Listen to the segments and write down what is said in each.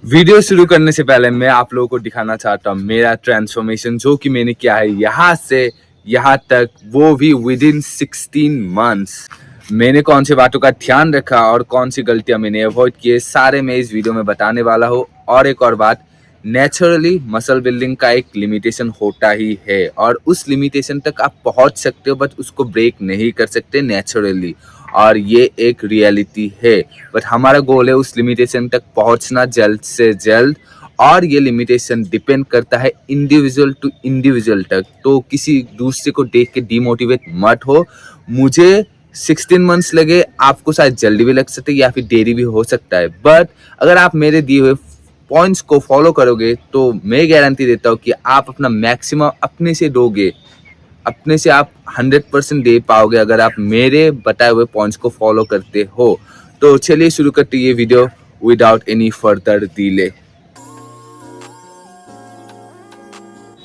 Video शुरू करने से पहले मैं आप लोगों को दिखाना चाहता हूँ मेरा ट्रांसफॉर्मेशन जो कि मैंने किया है यहाँ से यहाँ तक, वो भी विद इन 16 मंथ्स। मैंने कौन सी बातों का ध्यान रखा और कौन सी गलतियां मैंने अवॉइड किए, सारे मैं इस वीडियो में बताने वाला हूँ। और एक और बात, नेचुरली मसल बिल्डिंग का एक लिमिटेशन होता ही है और उस लिमिटेशन तक आप पहुंच सकते हो बट उसको ब्रेक नहीं कर सकते नेचुरली, और ये एक रियलिटी है। बट हमारा गोल है उस लिमिटेशन तक पहुंचना जल्द से जल्द, और ये लिमिटेशन डिपेंड करता है इंडिविजुअल टू इंडिविजुअल तक। तो किसी दूसरे को देख के डिमोटिवेट मत हो। मुझे 16 मंथ्स लगे, आपको शायद जल्दी भी लग सकते या फिर देरी भी हो सकता है, बट अगर आप मेरे दिए हुए पॉइंट्स को फॉलो करोगे तो मैं गारंटी देता हूँ कि आप अपना मैक्सिमम अपने से दोगे, अपने से आप 100% दे पाओगे अगर आप मेरे बताए हुए पॉइंट्स को फॉलो करते हो। तो चलिए शुरू करते ये video without any further delay.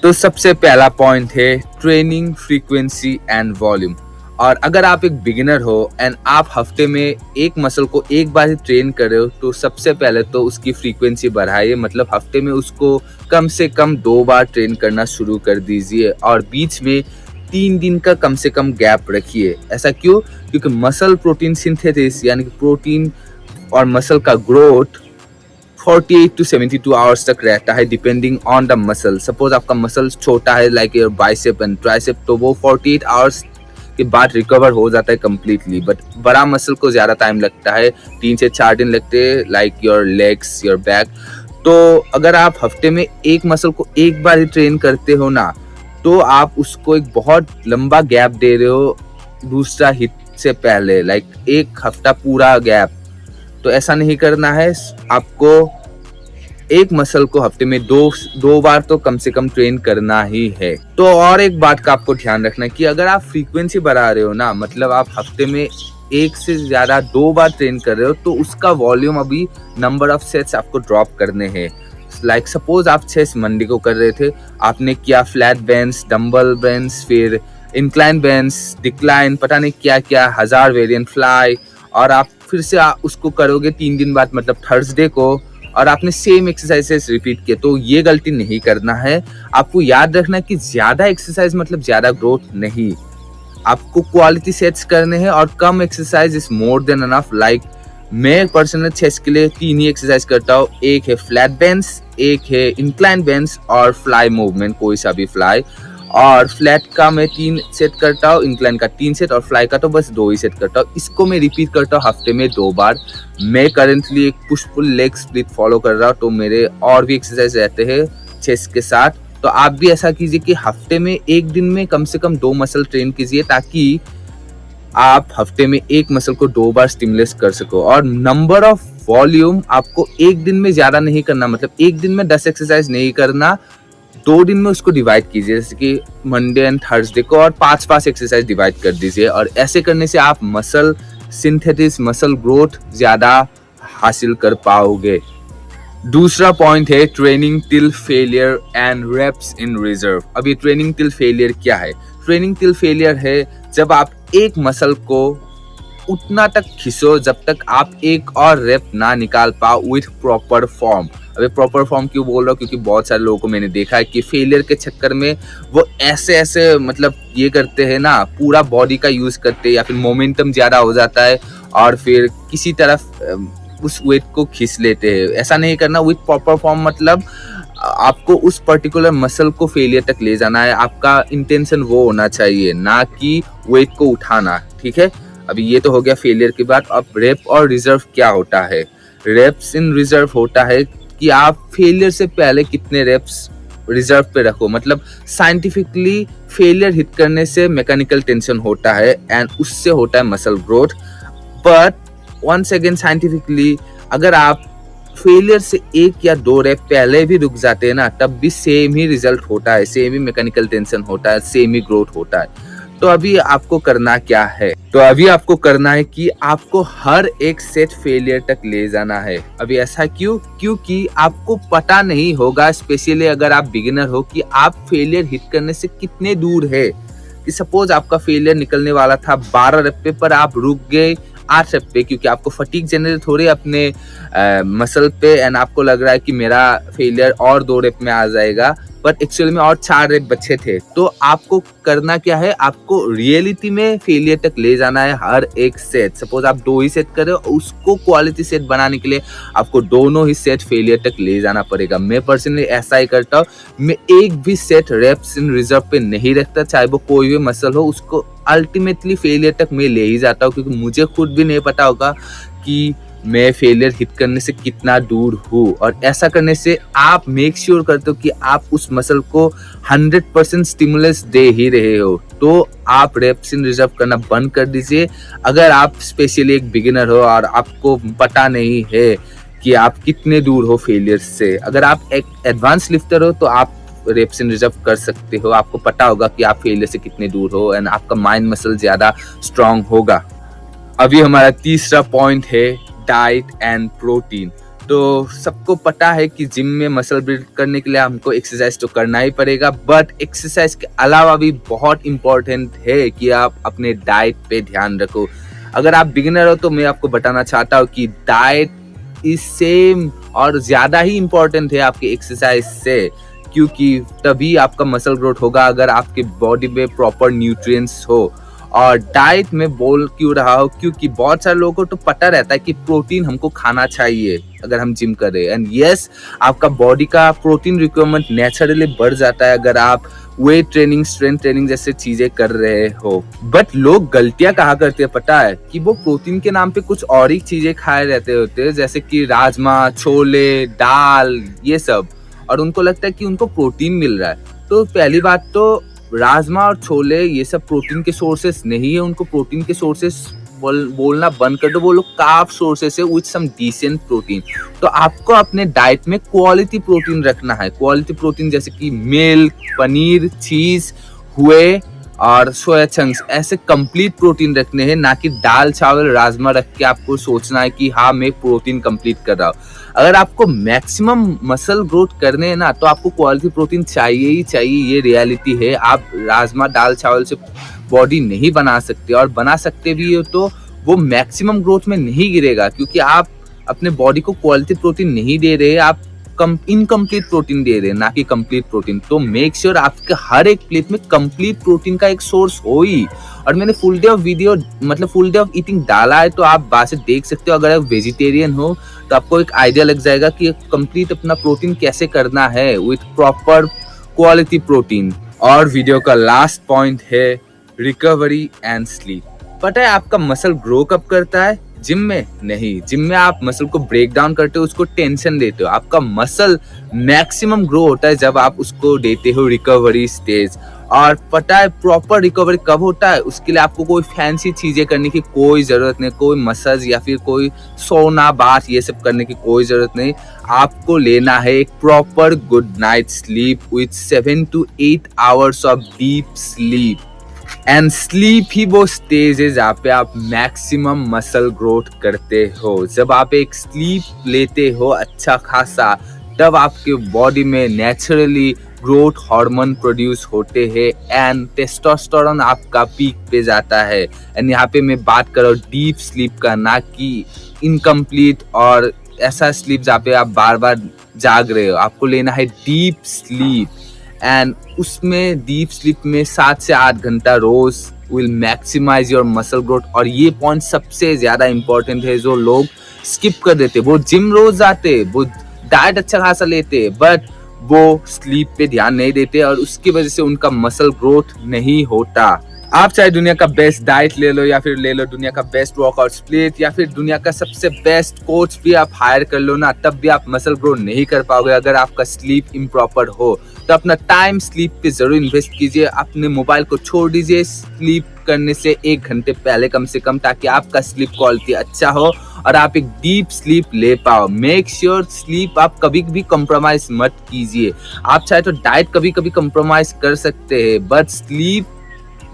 तो सबसे पहला पॉइंट है ट्रेनिंग फ्रीक्वेंसी एंड वॉल्यूम। और अगर आप एक बिगिनर हो एंड आप हफ्ते में एक मसल को एक बार ही ट्रेन कर रहे हो तो सबसे पहले तो उसकी फ्रीक्वेंसी बढ़ाइए, मतलब हफ्ते में उसको कम से कम 2 बार ट्रेन करना शुरू कर दीजिए और बीच में 3 दिन का कम से कम गैप रखिए। ऐसा क्यों? क्योंकि मसल प्रोटीन सिंथेसिस यानी कि प्रोटीन और मसल का ग्रोथ 48 to 72 आवर्स तक रहता है depending on the muscle. Suppose आपका मसल छोटा है like your bicep and tricep, तो वो 48 आवर्स के बाद रिकवर हो जाता है कम्प्लीटली। बट बड़ा मसल को ज़्यादा टाइम लगता है, 3 से 4 दिन लगते हैं like your legs, your back. तो अगर आप हफ्ते में एक मसल को एक बार ही ट्रेन करते हो ना, तो आप उसको एक बहुत लंबा गैप दे रहे हो दूसरा हिट से पहले, लाइक एक हफ्ता पूरा गैप। तो ऐसा नहीं करना है। आपको एक मसल को हफ्ते में दो बार तो कम से कम ट्रेन करना ही है। तो और एक बात का आपको ध्यान रखना है कि अगर आप फ्रीक्वेंसी बढ़ा रहे हो ना, मतलब आप हफ्ते में एक से ज्यादा 2 बार ट्रेन कर रहे हो, तो उसका वॉल्यूम अभी नंबर ऑफ सेट्स आपको ड्रॉप करने हैं। लाइक सपोज आप 6 मंडे को कर रहे थे, आपने किया फ्लैट बेंच, डंबल बेंच, फिर इंक्लाइन बेंच, डिक्लाइन, पता नहीं क्या क्या 1000 वेरिएंट फ्लाई, और आप फिर से उसको करोगे 3 दिन बाद, मतलब थर्सडे को, और आपने सेम एक्सरसाइजेस रिपीट किए। तो ये गलती नहीं करना है। आपको याद रखना है कि ज्यादा एक्सरसाइज मतलब ज्यादा ग्रोथ नहीं, आपको क्वालिटी सेट्स करने हैं और कम exercise is more than enough. Like मैं पर्सनल चेस्ट के लिए 3 ही एक्सरसाइज करता हूँ, एक है फ्लैट बेंच, एक है इंक्लाइन बेंच और फ्लाई मूवमेंट, कोई सा भी फ्लाई। और फ्लैट का मैं 3 सेट करता हूँ, इंक्लाइन का 3 सेट और फ्लाई का तो बस 2 ही सेट करता हूँ। इसको मैं रिपीट करता हूँ हफ्ते में 2 बार। मैं करंटली एक push pull leg split follow कर रहा हूँ, तो मेरे और भी एक्सरसाइज रहते हैं चेस्ट के साथ। तो आप भी ऐसा कीजिए कि हफ्ते में एक दिन में कम से कम 2 मसल ट्रेन कीजिए, ताकि आप हफ्ते में एक मसल को 2 बार स्टिमुलेट कर सको। और नंबर ऑफ वॉल्यूम आपको एक दिन में ज्यादा नहीं करना, मतलब एक दिन में 10 एक्सरसाइज नहीं करना, 2 दिन में उसको डिवाइड कीजिए, जैसे कि मंडे एंड थर्सडे को, और 5 एक्सरसाइज डिवाइड कर दीजिए। और ऐसे करने से आप मसल सिंथेसिस, मसल ग्रोथ ज्यादा हासिल कर पाओगे। दूसरा पॉइंट है training till failure and reps in reserve. अब ये ट्रेनिंग टिल फेलियर क्या है? ट्रेनिंग टिल फेलियर है जब आप एक मसल को उतना तक खींचो जब तक आप एक और रेप ना निकाल पाओ विथ प्रॉपर फॉर्म। अबे प्रॉपर फॉर्म क्यों बोल रहा हूँ? क्योंकि बहुत सारे लोगों को मैंने देखा है कि फेलियर के चक्कर में वो ऐसे मतलब ये करते हैं ना, पूरा बॉडी का यूज करते हैं या फिर मोमेंटम ज्यादा हो जाता है और फिर किसी तरफ उस वेट को खींच लेते हैं। ऐसा नहीं करना। विथ प्रॉपर फॉर्म मतलब आपको उस पर्टिकुलर मसल को फेलियर तक ले जाना है। आपका इंटेंशन वो होना चाहिए, ना कि वेट को उठाना। ठीक है, अभी ये तो हो गया फेलियर की बात। अब रेप और रिजर्व क्या होता है? रेप्स इन रिजर्व होता है कि आप फेलियर से पहले कितने रेप्स रिजर्व पे रखो। मतलब साइंटिफिकली फेलियर हिट करने से मैकेनिकल टेंशन होता है एंड उससे होता है muscle growth. But once again scientifically अगर आप फेलियर से 1 या 2 रेप पहले भी रुक जाते हैं ना, तब भी सेम ही रिजल्ट होता है, सेम ही मैकेनिकल टेंशन होता है, सेम ही ग्रोथ होता है। तो अभी आपको करना क्या है? तो अभी आपको करना है कि आपको हर एक सेट फेलियर तक ले जाना है। अभी ऐसा क्यों? क्योंकि आपको पता नहीं होगा, स्पेशली अगर आप बिगिनर हो, कि आप फेलियर हिट करने से कितने दूर है। कि सपोज आपका फेलियर निकलने वाला था 12 रेप पे, पर आप रुक गए 8 रेप पे, क्योंकि आपको फटीग जनरेट हो रही है अपने मसल पे एंड आपको लग रहा है कि मेरा फेलियर और 2 रेप में आ जाएगा, बट एक्चुअली में और 4 रेप बचे थे। तो आपको करना क्या है, आपको रियलिटी में फेलियर तक ले जाना है हर एक सेट। सपोज आप 2 ही सेट कर रहे हो, उसको क्वालिटी सेट बनाने के लिए आपको दोनों ही सेट फेलियर तक ले जाना पड़ेगा। मैं पर्सनली ऐसा ही करता हूँ, मैं एक भी सेट रेप्स इन रिजर्व पे नहीं रखता, चाहे वो कोई भी मसल हो, उसको अल्टीमेटली फेलियर तक मैं ले ही जाता हूँ, क्योंकि मुझे खुद भी नहीं पता होगा कि मैं फेलियर हिट करने से कितना दूर हूँ। और ऐसा करने से आप मेक श्योर करते हो कि आप उस मसल को 100% स्टिमुलस दे ही रहे हो। तो आप रेप्स इन रिजर्व करना बंद कर दीजिए। अगर आप स्पेशली एक बिगिनर हो और आपको पता नहीं है कि आप कितने दूर हो फेलियर से, अगर आप एक एडवांस लिफ्टर हो तो आप रेप्स इन रिजर्व कर सकते हो। आपको पता होगा कि आप फेलियर से कितने दूर हो एंड आपका माइंड मसल ज्यादा स्ट्रांग होगा। अभी हमारा तीसरा पॉइंट है डाइट एंड प्रोटीन। तो सबको पता है कि जिम में मसल बिल्ड करने के लिए हमको एक्सरसाइज तो करना ही पड़ेगा, बट एक्सरसाइज के अलावा भी बहुत इंपॉर्टेंट है कि आप अपने डाइट पे ध्यान रखो। अगर आप बिगिनर हो तो मैं आपको बताना चाहता हूँ कि डाइट इज सेम और ज्यादा ही इंपॉर्टेंट है आपके एक्सरसाइज से, क्योंकि तभी आपका मसल ग्रोथ होगा अगर आपके बॉडी में प्रॉपर न्यूट्रिएंट्स हो। और डाइट में बोल क्यों रहा हो, क्योंकि बहुत सारे लोगों को तो पता रहता है कि प्रोटीन हमको खाना चाहिए अगर हम जिम कर रहे हैं, एंड यस आपका बॉडी का प्रोटीन रिक्वायरमेंट नेचुरली बढ़ जाता है अगर आप वेट ट्रेनिंग, स्ट्रेंथ ट्रेनिंग जैसे चीजें कर रहे हो। बट लोग गलतियां कहा करते हैं पता है, कि वो प्रोटीन के नाम पे कुछ और ही चीजें खाए रहते होते हैं, जैसे कि राजमा, छोले, दाल, ये सब, और उनको लगता है कि उनको प्रोटीन मिल रहा है। तो पहली बात तो राजमा और छोले ये सब प्रोटीन के सोर्सेस नहीं है, उनको प्रोटीन के सोर्सेस बोलना बंद कर दो, वो लोग कार्ब सोर्सेस है विद सम डिसेंट प्रोटीन। तो आपको अपने डाइट में क्वालिटी प्रोटीन रखना है। क्वालिटी प्रोटीन जैसे कि मिल्क, पनीर, चीज हुए और सोया चंक्स, ऐसे कंप्लीट प्रोटीन रखने हैं, ना कि दाल, चावल, राजमा रख के आपको सोचना है कि हाँ मैं प्रोटीन कंप्लीट कर रहा हूँ। अगर आपको मैक्सिमम मसल ग्रोथ करने हैं ना, तो आपको क्वालिटी प्रोटीन चाहिए ही चाहिए, ये रियलिटी है। आप राजमा, दाल, चावल से बॉडी नहीं बना सकते, और बना सकते भी हो तो वो मैक्सिमम ग्रोथ में नहीं गिरेगा, क्योंकि आप अपने बॉडी को क्वालिटी प्रोटीन नहीं दे रहे, आप इनकम्प्लीट प्रोटीन दे रहे हैं, ना कि कंप्लीट प्रोटीन। तो मेक श्योर आपके हर एक प्लेट में कंप्लीट प्रोटीन का एक सोर्स हो ही। और मैंने फुल डे ऑफ वीडियो मतलब फुल डे ऑफ ईटिंग डाला है, तो आप बात से देख सकते हो। अगर आप वेजिटेरियन हो तो आपको एक आइडिया लग जाएगा कि कंप्लीट अपना प्रोटीन कैसे करना है विथ प्रॉपर क्वालिटी प्रोटीन। और वीडियो का लास्ट पॉइंट है रिकवरी एंड स्लीप। पता है आपका मसल ग्रो कब करता है? जिम में नहीं। जिम में आप मसल को ब्रेक डाउन करते हो, उसको टेंशन देते हो। आपका मसल मैक्सिमम ग्रो होता है जब आप उसको देते हो रिकवरी स्टेज। और पता है प्रॉपर रिकवरी कब होता है? उसके लिए आपको कोई फैंसी चीजें करने की कोई जरूरत नहीं, कोई मसाज या फिर कोई सोना, बाथ, ये सब करने की कोई जरूरत नहीं। आपको लेना है एक proper good night sleep with 7 to 8 hours of deep sleep. And sleep ही वो स्टेज है जहाँ पे आप मैक्सिमम मसल ग्रोथ करते हो। जब आप एक स्लीप लेते हो अच्छा खासा, तब आपके बॉडी में नेचुरली ग्रोथ हार्मोन प्रोड्यूस होते हैं एंड टेस्टोस्टेरोन आपका पीक पे जाता है। एंड यहाँ पे मैं बात कर रहा हूँ डीप स्लीप का, ना कि इनकम्प्लीट और ऐसा स्लीप जहाँ पे आप बार बार जाग रहे हो। आपको लेना है डीप स्लीप, एंड उसमें डीप स्लीप में 7 से 8 घंटा रोज will maximize your muscle growth. और ये पॉइंट सबसे ज्यादा इंपॉर्टेंट है, जो लोग स्किप कर देते। वो जिम रोज जाते, वो डाइट अच्छा खासा लेते, बट वो स्लीप पे ध्यान नहीं देते, और उसकी वजह से उनका मसल ग्रोथ नहीं होता। आप चाहे दुनिया का बेस्ट डाइट ले लो, या फिर ले लो दुनिया का बेस्ट वर्कआउट स्प्लिट, या फिर दुनिया का सबसे बेस्ट कोच भी आप हायर कर लो ना, तब भी आप मसल ग्रो नहीं कर पाओगे अगर आपका स्लीप इम्प्रॉपर हो। तो अपना टाइम स्लीप पे जरूर इन्वेस्ट कीजिए। अपने मोबाइल को छोड़ दीजिए स्लीप करने से 1 घंटे पहले कम से कम, ताकि आपका स्लीप क्वालिटी अच्छा हो और आप एक डीप स्लीप ले पाओ। मेक श्योर स्लीप आप कभी भी कॉम्प्रोमाइज मत कीजिए। आप चाहे तो डाइट कभी कभी कॉम्प्रोमाइज कर सकते हैं, बट स्लीप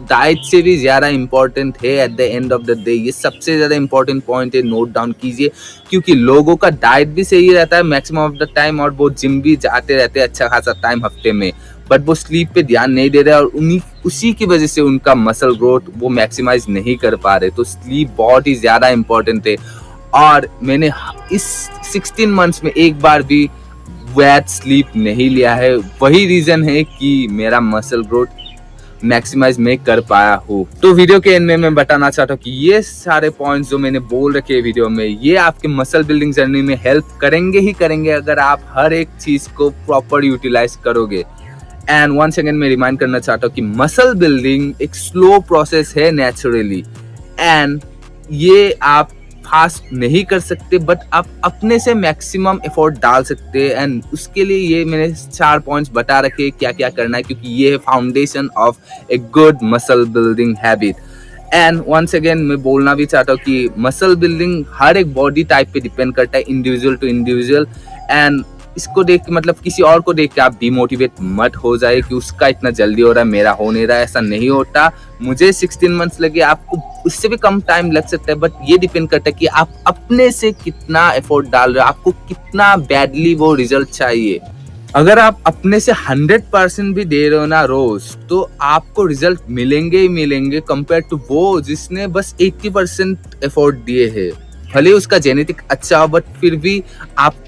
डाइट से भी ज्यादा इंपॉर्टेंट है at the end of the day. ये सबसे ज्यादा इंपॉर्टेंट पॉइंट है, नोट डाउन कीजिए, क्योंकि लोगों का डाइट भी सही रहता है मैक्सिमम ऑफ द टाइम, और वो जिम भी जाते रहते हैं अच्छा खासा टाइम हफ्ते में, बट वो स्लीप पे ध्यान नहीं दे रहे और उसी की वजह से उनका मसल ग्रोथ वो मैक्सिमाइज नहीं कर पा रहे। तो स्लीप बहुत ही ज़्यादा इम्पोर्टेंट है और मैंने इस 16 मंथ्स में एक बार भी वेट स्लीप नहीं लिया है। वही रीज़न है कि मेरा मसल ग्रोथ मैक्सिमाइज मैं कर पाया हूँ। तो वीडियो के एंड में मैं बताना चाहता हूँ कि ये सारे पॉइंट्स जो मैंने बोल रखे वीडियो में, ये आपके मसल बिल्डिंग जर्नी में हेल्प करेंगे ही करेंगे अगर आप हर एक चीज़ को प्रॉपर यूटिलाइज करोगे। एंड वंस अगेन मैं रिमाइंड करना चाहता हूँ कि मसल बिल्डिंग एक स्लो प्रोसेस है नेचुरली, एंड ये आप फास्ट नहीं कर सकते बट आप अपने से मैक्सिमम एफर्ट डाल सकते हैं। एंड उसके लिए ये मैंने 4 पॉइंट्स बता रखे क्या क्या करना है, क्योंकि ये है foundation of a good muscle building habit. And once again मैं बोलना भी चाहता हूँ कि मसल बिल्डिंग हर एक बॉडी टाइप पे डिपेंड करता है, इंडिविजुअल टू इंडिविजुअल। एंड इसको देख के मतलब किसी और को देख के आप डिमोटिवेट मत हो जाए कि उसका इतना जल्दी हो रहा है, मेरा हो नहीं रहा है। ऐसा नहीं होता। मुझे 16 मंथ्स लगे, आपको उससे भी कम टाइम लग सकता है, बट ये डिपेंड करता है कि आप अपने से कितना एफर्ट डाल रहे हो, आपको कितना बैडली वो रिजल्ट चाहिए। अगर आप अपने से 100% भी दे रहे हो ना रोज, तो आपको रिजल्ट मिलेंगे ही मिलेंगे कंपेयर टू वो जिसने बस 80% एफर्ट दिए है। भले उसका जेनेटिक अच्छा हो बट फिर भी आपको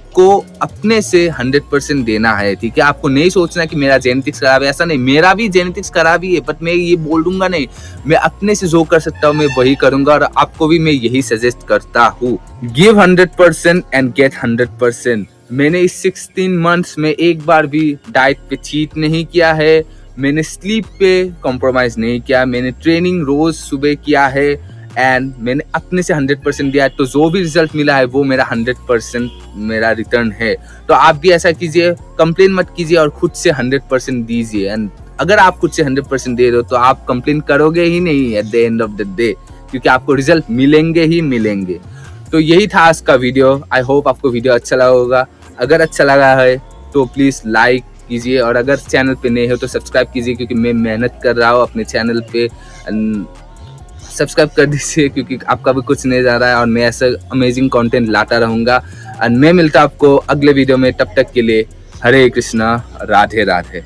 अपने से 100% देना है। ठीक है, आपको नहीं सोचना कि मेरा जेनेटिक्स खराब है, ऐसा नहीं। मेरा भी जेनेटिक्स खराब ही है बट मैं ये बोल दूंगा नहीं, मैं अपने से जो कर सकता हूँ मैं वही करूंगा और आपको भी मैं यही सजेस्ट करता हूँ। Give 100% and get 100%। मैंने इस 16 मंथ्स में एक बार भी डाइट पे चीट नहीं किया है, मैंने स्लीप पे कॉम्प्रोमाइज नहीं किया, मैंने ट्रेनिंग रोज सुबह किया है एंड मैंने अपने से 100% दिया है। तो जो भी रिजल्ट मिला है वो मेरा 100% मेरा रिटर्न है। तो आप भी ऐसा कीजिए, कंप्लेन मत कीजिए और खुद से 100% दीजिए। एंड अगर आप खुद से 100% दे रहे हो तो आप कंप्लेन करोगे ही नहीं at the end of the day, क्योंकि आपको रिजल्ट मिलेंगे ही मिलेंगे। तो यही था आज का वीडियो। आई होप आपको वीडियो अच्छा लगा होगा। अगर अच्छा लगा है तो प्लीज़ लाइक कीजिए और अगर चैनल पे नए हो तो सब्सक्राइब कीजिए, क्योंकि मैं मेहनत कर रहा हूँ अपने चैनल पे। सब्सक्राइब कर दीजिए क्योंकि आपका भी कुछ नहीं जा रहा है और मैं ऐसा अमेजिंग कंटेंट लाता रहूँगा। और मैं मिलता आपको अगले वीडियो में, तब तक के लिए हरे कृष्णा, राधे राधे।